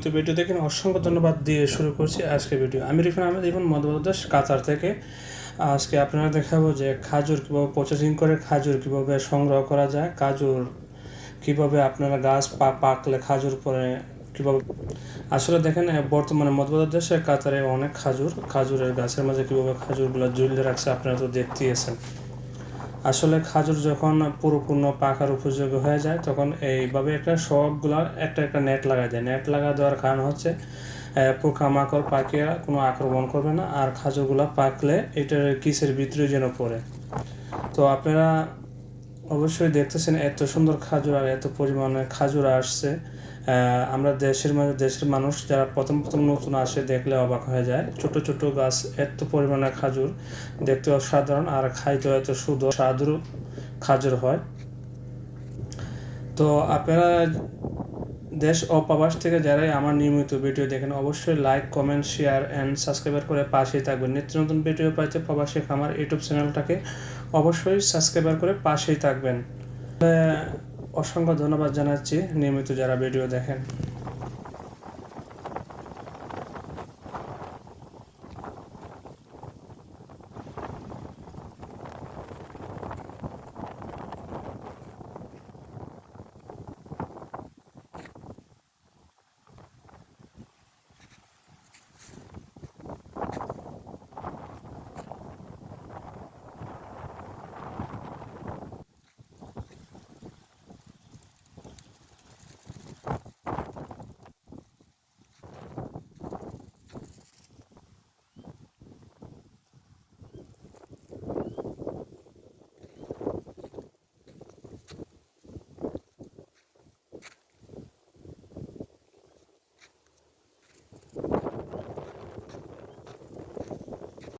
তো ভিডিও দেখেন অসংখ্য ধন্যবাদ দিয়ে শুরু করছি আজকে ভিডিও। আমি রিফান আহমেদ, এখন মধ্যপ্রদেশ কাতার থেকে। আজকে আপনারা দেখাবো যে খাজুর কীভাবে প্রসেসিং করে, খাজুর কীভাবে সংগ্রহ করা যায়, খাজুর কীভাবে আপনারা গাছ পাকলে খাজুর পরে কীভাবে। আসলে দেখেন বর্তমানে মধ্যপ্রদেশে কাতারে অনেক খাজুরের গাছের মাঝে কীভাবে খাজুরগুলো ঝুলিয়ে রাখছে, আপনারা তো দেখতেইছেন। আসলে খাজুর যখন পুরোপূর্ণ পাকার উপযোগী হয়ে যায় তখন এইভাবে সবগুলা একটা নেট লাগা যায়। নেট লাগা দেওয়ার কারণ হচ্ছে পোকামাকড় পাখিরা কোনো আক্রমণ করবে না, আর খাজুরগুলা পাকলে এটার কিসের ভিতরে যেন পড়ে। তো আপনারা অবশ্যই দেখতেছেন এত সুন্দর খাজুর আর এত পরিমাণে খাজুর আসছে। আমরা দেশের মানুষ যারা প্রথম নতুন আসে দেখলে অবাক হয়ে যায়। ছোট ছোট গাছ, এত পরিমাণে খাজুর, দেখতে অসাধারণ আর খাইতে এত সুস্বাদু খাজুর হয়। তো আপনারা দেশ ও প্রবাস থেকে যারাই আমার নিয়মিত ভিডিও দেখেন অবশ্যই like, comment, share and subscribe করে পাশেই থাকবেন। নিত্য নতুন ভিডিও পাইতে প্রবাসী খামার ইউটিউব চ্যানেলটাকে অবশ্যই সাবস্ক্রাইব করে পাশেই থাকবেন। অসংখ্য ধন্যবাদ জানাচ্ছি নিয়মিত যারা ভিডিও দেখেন।